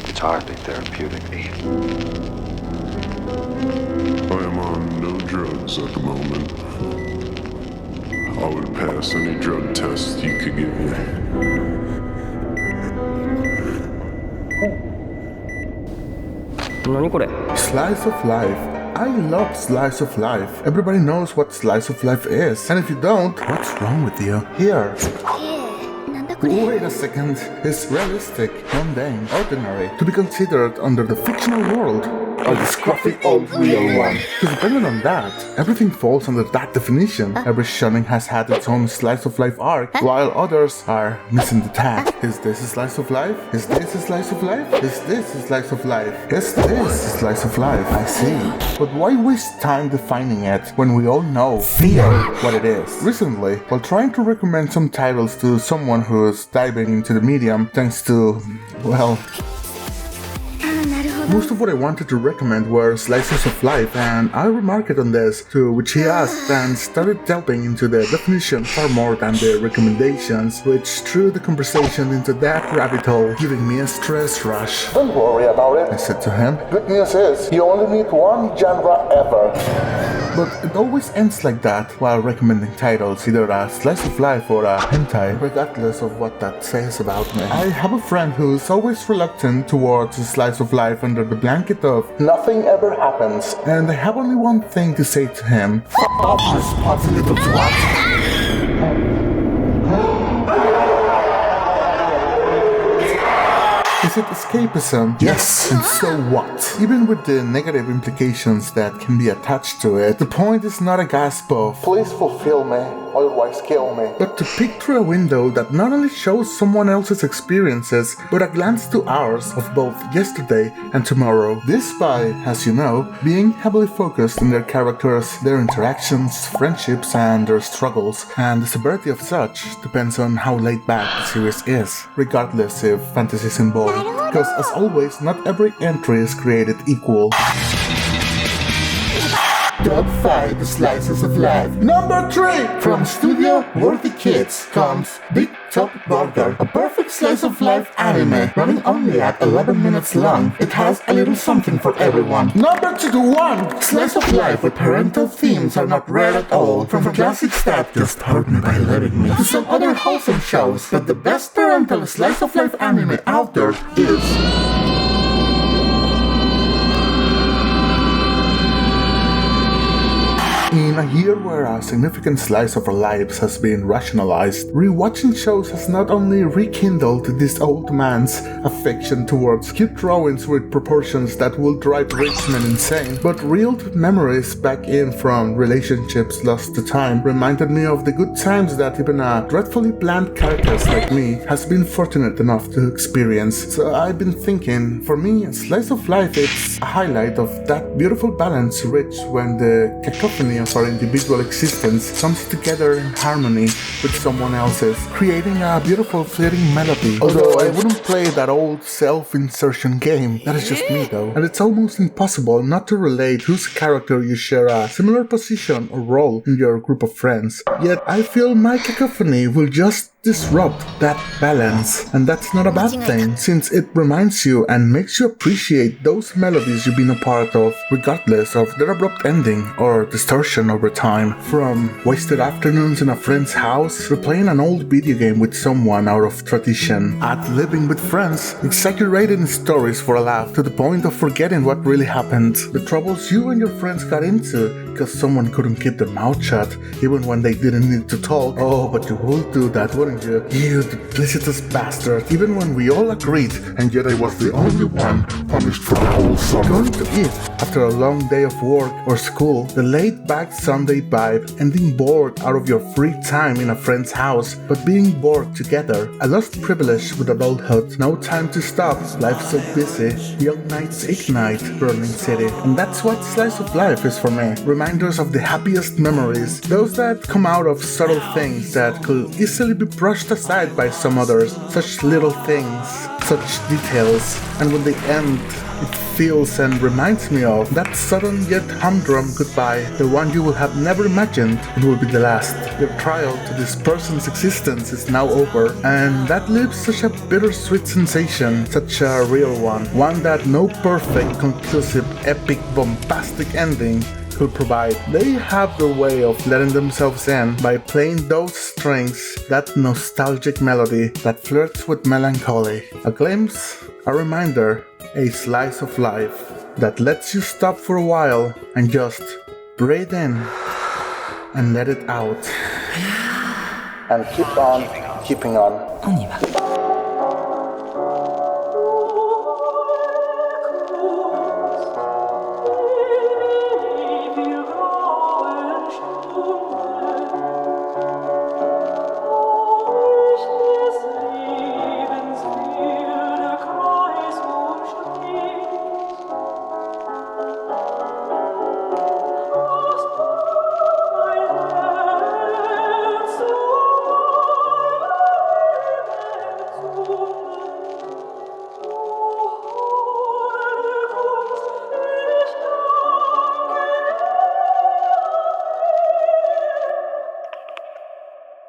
It's hardly therapeutic. I am on no drugs at the moment. I would pass any drug test you could give me. Slice of life. I love slice of life. Everybody knows what slice of life is. And if you don't, what's wrong with you? Here. Wait a second. It's realistic, mundane, ordinary, to be considered under the fictional world, or the scruffy old real one. Because depending on that, everything falls under that definition. Every shunning has had its own slice of life arc, while others are missing the tag. Is this a slice of life? Is this a slice of life? Is this a slice of life? Is this a slice of life? I see. But why waste time defining it when we all know, feel what it is? Recently, while trying to recommend some titles to someone who's diving into the medium thanks to, well, most of what I wanted to recommend were slices of life, and I remarked on this, to which he asked and started delving into the definition far more than the recommendations, which threw the conversation into that rabbit hole, giving me a stress rush. Don't worry about it, I said to him. Good news is, you only need one genre ever. But it always ends like that while recommending titles, either a slice of life or a hentai, regardless of what that says about me. I have a friend who's always reluctant towards a slice of life under the blanket of nothing ever happens, and I have only one thing to say to him. F*** off, you spotty little twat. Is it escapism? Yes. And so what? Even with the negative implications that can be attached to it, the point is not a gasp of, please fulfill me, otherwise kill me, but to peek through a window that not only shows someone else's experiences, but a glance to ours of both yesterday and tomorrow. This by, as you know, being heavily focused on their characters, their interactions, friendships, and their struggles, and the severity of such depends on how laid back the series is, regardless if fantasy is involved. Because as always, not every entry is created equal. Top 5 Slices of Life. Number 3! From Studio WorthiKids comes Big Top Burger, a perfect slice of life anime, running only at 11 minutes long. It has a little something for everyone. Number 1! Slice of life where parental themes are not rare at all. From classics that Just Hurt Me by Letting Me to some other wholesome shows, but the best parental slice of life anime out there is... In a year where a significant slice of our lives has been rationalized, rewatching shows has not only rekindled this old man's affection towards cute drawings with proportions that will drive rich men insane, but reeled memories back in from relationships lost to time, reminded me of the good times that even a dreadfully bland carcass like me has been fortunate enough to experience. So I've been thinking, for me, a slice of life is a highlight of that beautiful balance reached when the cacophony of our individual existence comes together in harmony with someone else's, creating a beautiful fleeting melody. Although I wouldn't play that old self-insertion game, that is just me though, and it's almost impossible not to relate whose character you share a similar position or role in your group of friends. Yet I feel my cacophony will just disrupt that balance, and that's not a bad thing, since it reminds you and makes you appreciate those melodies you've been a part of, regardless of their abrupt ending or distortion over time. From wasted afternoons in a friend's house, replaying an old video game with someone out of tradition, at living with friends, exaggerating stories for a laugh to the point of forgetting what really happened, the troubles you and your friends got into because someone couldn't keep their mouth shut even when they didn't need to talk. Oh, but you would do that, wouldn't you? You duplicitous bastard. Even when we all agreed, and yet I was the only one punished for the whole summer. Going to eat after a long day of work or school, the laid-back Sunday vibe, ending bored out of your free time in a friend's house, but being bored together. A lost privilege with adulthood. No time to stop. Life's so busy. Young nights ignite. Burning city. And that's what slice of life is for me. Reminders of the happiest memories. Those that come out of subtle things that could easily be brushed aside by some others. Such little things. such details, and when they end, it feels and reminds me of that sudden yet humdrum goodbye, the one you will have never imagined it will be the last. Your trial to this person's existence is now over, and that leaves such a bittersweet sensation, such a real one that no perfect, conclusive, epic, bombastic ending could provide. They have their way of letting themselves in by playing those strings, that nostalgic melody that flirts with melancholy. A glimpse, a reminder, a slice of life that lets you stop for a while and just breathe in and let it out. And keep on keeping on. On y va.